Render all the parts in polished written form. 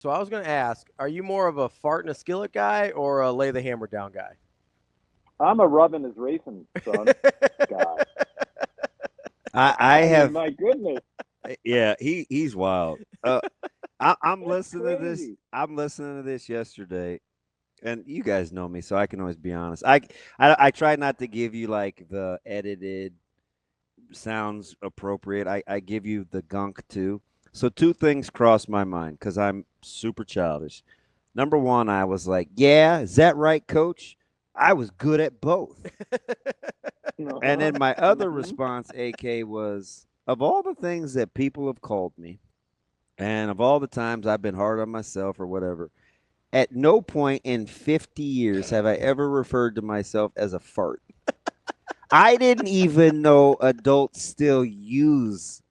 So I was going to ask, are you more of a fart in a skillet guy or a lay the hammer down guy? I'm a rubbing his racing son guy. I I mean, have, my goodness, yeah, he's wild. I'm that's listening to this. crazy. I'm listening to this yesterday, and you guys know me, so I can always be honest. I try not to give you like the edited sounds appropriate. I give you the gunk too. So two things crossed my mind because I'm super childish. Number one, I was like, "Yeah, is that right, Coach? I was good at both." Uh And huh. then my other Hmm. response, AK, was of all the things that people have called me, and of all the times I've been hard on myself or whatever, at no point in 50 years have I ever referred to myself as a fart. I didn't even know adults still use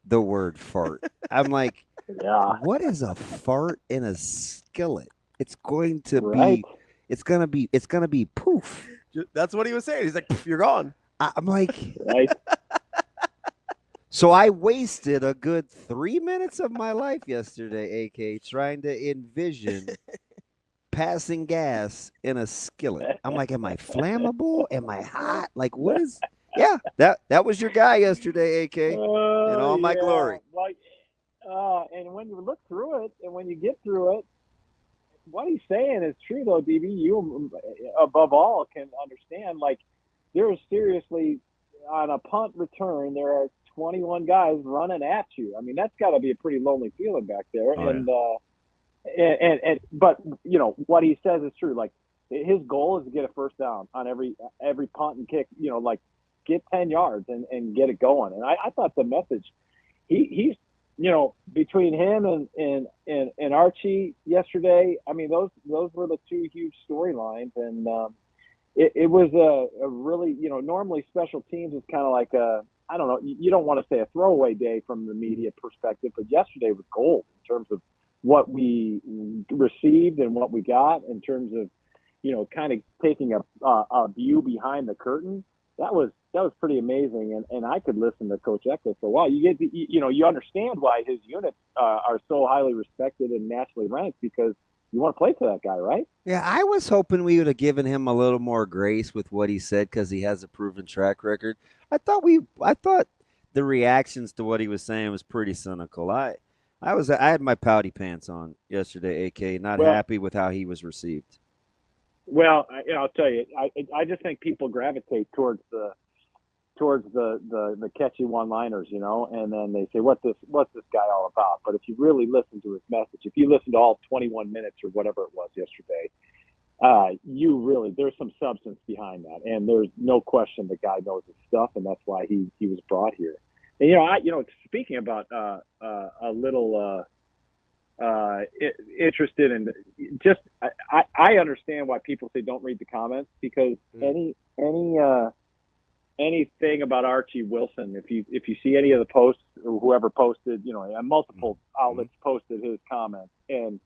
the word fart. I'm like, Yeah. what is a fart in a skillet? It's going to Right. be, it's gonna be poof. That's what he was saying. He's like, "Pff, you're gone." I'm like, Right. so I wasted a good 3 minutes of my life yesterday, AK, trying to envision passing gas in a skillet. I'm like, am I flammable? Am I hot? Like, what is? Yeah, that was your guy yesterday, AK, in Oh all my yeah. glory. Like, and when you look through it, and when you get through it, what he's saying is true though, DB. You above all can understand. Like, there is seriously on a punt return, there are 21 guys running at you. I mean, that's got to be a pretty lonely feeling back there. Oh yeah. But what he says is true. Like, his goal is to get a first down on every punt and kick. Like, get 10 yards and get it going. And I thought the message he's between him and Archie yesterday. I mean, those were the two huge storylines, and it was a really, normally special teams is kind of like a, I don't know, you don't want to say a throwaway day from the media perspective, but yesterday was gold in terms of what we received and what we got in terms of, kind of taking a view behind the curtain. That was pretty amazing, and I could listen to Coach Eckler for a while. You understand why his units are so highly respected and nationally ranked, because you want to play for that guy, right? Yeah, I was hoping we would have given him a little more grace with what he said because he has a proven track record. I thought the reactions to what he was saying was pretty cynical. I had my pouty pants on yesterday, AK, not Well, happy with how he was received. I'll tell you, I just think people gravitate towards the catchy one-liners, and then they say, what's this guy all about? But if you really listen to his message, if you listen to all 21 minutes or whatever it was yesterday, there's some substance behind that, and there's no question the guy knows his stuff, and that's why he was brought here. And speaking about a little interested in, just I understand why people say don't read the comments, because Mm. anything about Archie Wilson, if you see any of the posts or whoever posted, and multiple Mm-hmm. outlets posted his comments, and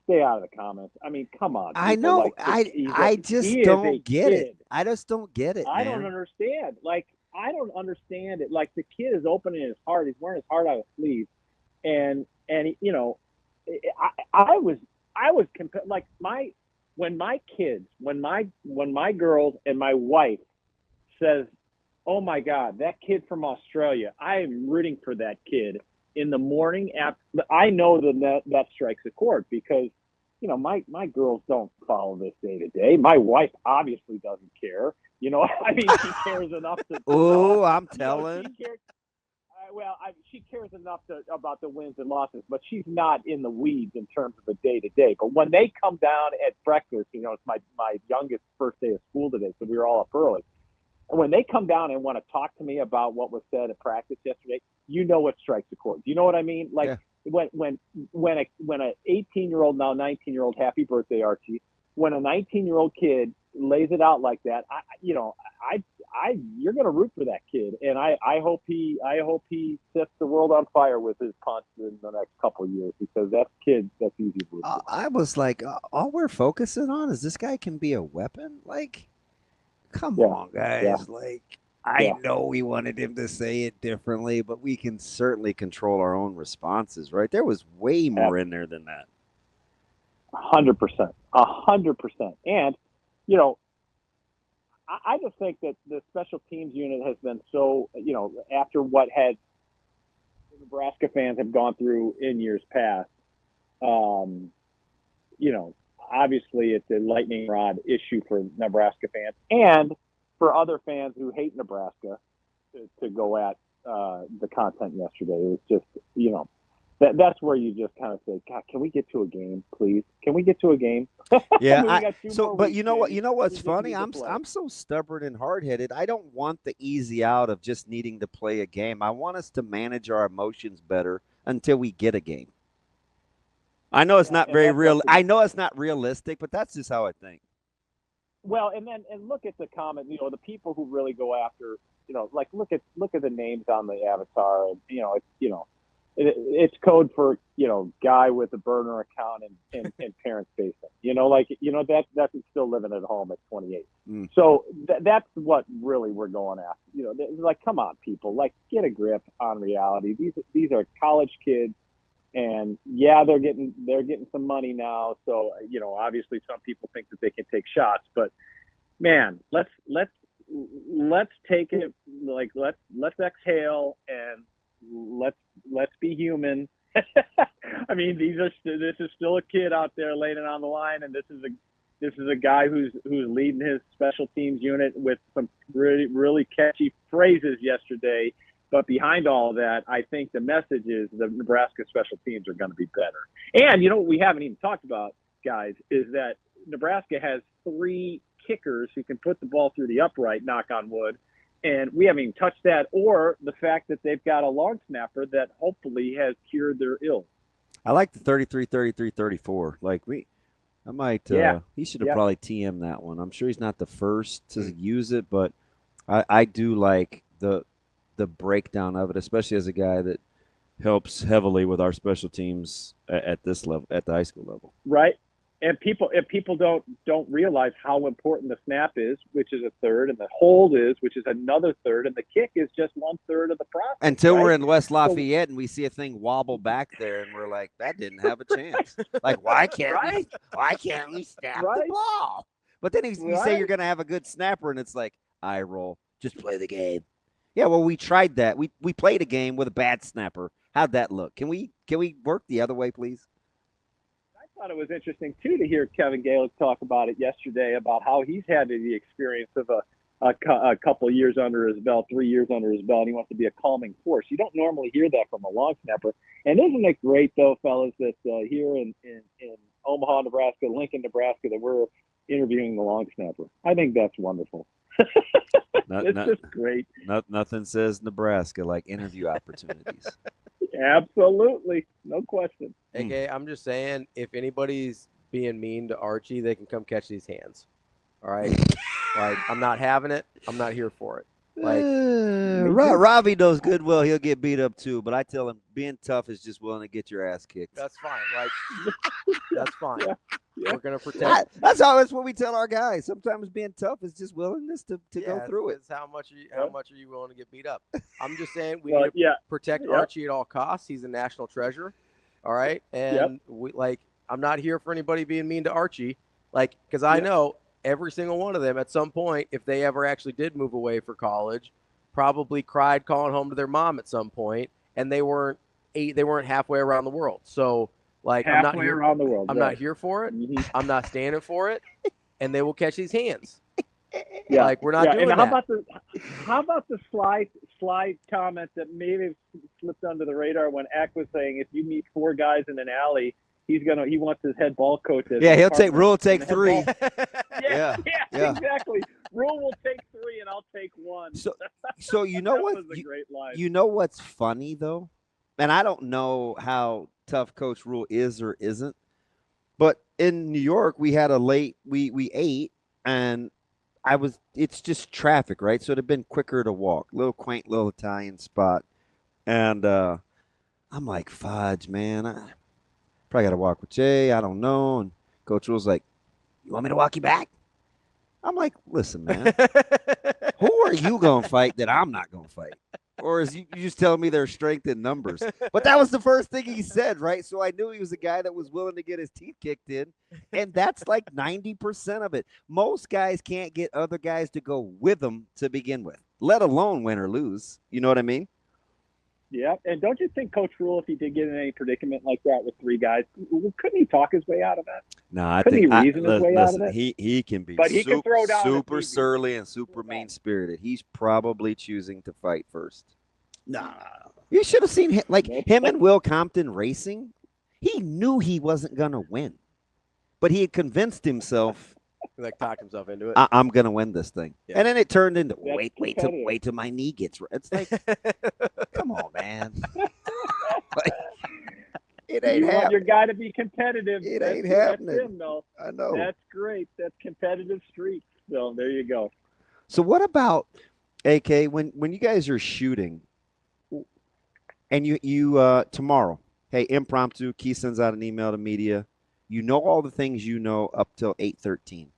stay out of the comments. I mean, come on, I people. know. Like, I he just is a don't get it. kid. I just don't get it, I don't man. understand. Like, I don't understand it. Like, the kid is opening his heart. He's wearing his heart out of his sleeve, and I was like, when my girls and my wife says, "Oh my God, that kid from Australia," I am rooting for that kid in the morning. After, I know that strikes a chord, because my girls don't follow this day to day. My wife obviously doesn't care. I mean, she cares enough to know. Oh, I'm She telling. cares. She cares enough about the wins and losses, but she's not in the weeds in terms of the day to day. But when they come down at breakfast, it's my youngest first day of school today, so we were all up early. And when they come down and want to talk to me about what was said at practice yesterday, what strikes a chord. Do you know what I mean? Like, Yeah. when a 18-year-old, now 19-year-old, happy birthday, Archie. When a 19-year-old kid lays it out like that, you're going to root for that kid, and I hope he sets the world on fire with his punts in the next couple of years, because that's easy to root for. I was like, all we're focusing on is this guy can be a weapon. Like, come Yeah, on, yeah, guys. Like, I yeah. know we wanted him to say it differently, but we can certainly control our own responses, right? There was way more in there than that. 100%, 100%. And you know, I just think that the special teams unit has been so, after what had Nebraska fans have gone through in years past, obviously it's a lightning rod issue for Nebraska fans and for other fans who hate Nebraska to go at the content yesterday. It was just, that's where you just kind of say, God, can we get to a game, please? Can we get to a game? Yeah. But you know what? You know what's funny? I'm so stubborn and hard headed. I don't want the easy out of just needing to play a game. I want us to manage our emotions better until we get a game. I know it's not very real. I know it's not realistic, but that's just how I think. Well, and look at the comment. The people who really go after, like look at the names on the avatar. It's code for guy with a burner account and parents' basement. That's still living at home at 28. So that's what really we're going after. Like, come on, people, like, get a grip on reality. These are college kids. And yeah, they're getting some money now. So, obviously some people think that they can take shots, but man, let's take it, like, let's exhale and let's be human. I mean, this is still a kid out there laying it on the line. And this is a guy who's leading his special teams unit with some really, really catchy phrases yesterday. But behind all of that, I think the message is the Nebraska special teams are going to be better. And what we haven't even talked about, guys, is that Nebraska has 3 kickers who can put the ball through the upright, knock on wood. And we haven't even touched that, or the fact that they've got a long snapper that hopefully has cured their ill. I like the 33, 33, 34. Like I might, he should have probably TM'd that one. I'm sure he's not the first to use it, but I do like the breakdown of it, especially as a guy that helps heavily with our special teams at this level, at the high school level. Right. And people don't realize how important the snap is, which is a third, and the hold is, which is another third, and the kick is just 1/3 of the process. Until we're in West Lafayette and we see a thing wobble back there, and we're like, that didn't have a chance. Like, why can't we snap the ball? But then you say you're going to have a good snapper, and it's like, eye roll, just play the game. Yeah, well, we tried that. We played a game with a bad snapper. How'd that look? Can we work the other way, please? I thought it was interesting, too, to hear Kevin Galick talk about it yesterday, about how he's had the experience of a couple years under his belt, 3 years under his belt, and he wants to be a calming force. You don't normally hear that from a long snapper. And isn't it great, though, fellas, that here in Omaha, Nebraska, Lincoln, Nebraska, that we're interviewing the long snapper? I think that's wonderful. It's just great. Nothing says Nebraska like interview opportunities. Absolutely. No question. Okay, I'm just saying, if anybody's being mean to Archie, they can come catch these hands. All right? Like, I'm not having it. I'm not here for it. Like, Ravi knows good well he'll get beat up too, but I tell him being tough is just willing to get your ass kicked. That's fine. Like, that's fine. Yeah. We're gonna protect. That's what we tell our guys. Sometimes being tough is just willingness to go through it. How much are you willing to get beat up? I'm just saying we need to protect Archie at all costs. He's a national treasure. All right, and I'm not here for anybody being mean to Archie. Like, because I know every single one of them at some point, if they ever actually did move away for college, probably cried calling home to their mom at some point, and they weren't halfway around the world. So, like, I'm not here around the world. I'm not here for it. I'm not standing for it, and they will catch these hands. Yeah, like, we're not doing and that. How about the sly comment that maybe slipped under the radar when Eck was saying, if you meet 4 guys in an alley, he wants his head ball coach. Rhule take 3. Yeah, exactly. Rhule will take 3, and I'll take 1. So you know what? Was a great line. You know what's funny though, and I don't know how tough Coach Rhule is or isn't, but in New York we had a late we ate, and it's just traffic, right? So it'd have been quicker to walk. Little quaint little Italian spot, and I'm like, fudge, man. I probably got to walk with Jay. I don't know. And Coach Rhule's like, you want me to walk you back? I'm like, listen, man, who are you going to fight that I'm not going to fight? Or is you just telling me their strength in numbers? But that was the first thing he said, right? So I knew he was a guy that was willing to get his teeth kicked in. And that's like 90% of it. Most guys can't get other guys to go with them to begin with, let alone win or lose. You know what I mean? Yeah. And don't you think Coach Rhule, if he did get in any predicament like that with three guys, couldn't he talk his way out of that? No, I couldn't think he reason his way out of it? He can be, but he can throw down super surly and super mean spirited. He's probably choosing to fight first. Nah. You should have seen him, him and Will Compton racing. He knew he wasn't gonna win, but he had convinced himself. Talked himself into it. I'm gonna win this thing, and then it turned into That's wait till my knee gets. It's like, come on, man. It ain't happening. Want your guy to be competitive. It ain't happening. That's him, though. I know. That's great. That's competitive streak. So there you go. So what about AK when you guys are shooting, and you tomorrow? Hey, impromptu. Key sends out an email to media. You know all the things you know up till 8:13.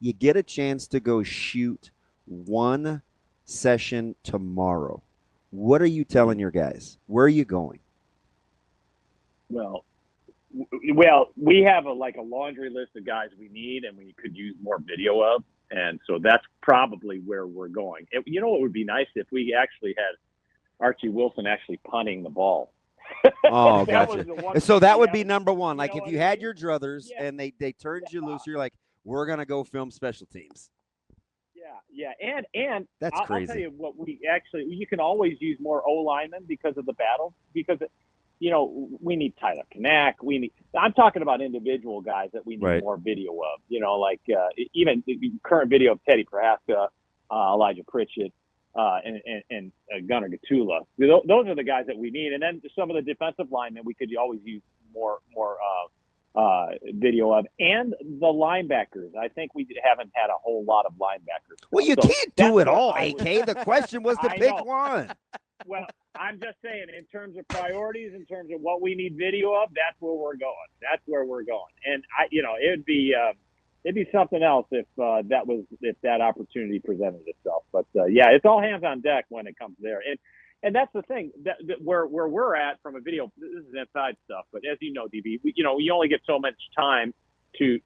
You get a chance to go shoot one session tomorrow. What are you telling your guys? Where are you going? Well, we have a laundry list of guys we need and we could use more video of, and so that's probably where we're going. You know, it would be nice if we actually had Archie Wilson actually punting the ball. Oh, gotcha. So that would be number one. Like if you had your druthers and they turned you loose, you're like, we're gonna go film special teams. Yeah, and that's crazy. I'll tell you what, you can always use more O linemen because of the battle, because we need Tyler Kanak. I'm talking about individual guys that we need more video of. Even the current video of Teddy Prohaska, Elijah Pritchett, and Gunnar Gatula. Those are the guys that we need. And then some of the defensive linemen we could always use more video of, and the linebackers. I think we haven't had a whole lot of linebackers. Well, you can't do it all, AK. The question was to pick one. Well, I'm just saying, in terms of priorities, in terms of what we need video of, that's where we're going. And it'd be something else if that opportunity presented itself. But it's all hands on deck when it comes there. And that's the thing that where we're at from a video. This is inside stuff, but as you know, DB, you only get so much time to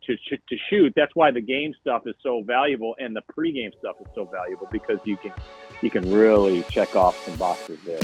shoot. That's why the game stuff is so valuable, and the pregame stuff is so valuable, because you can really check off some boxes there.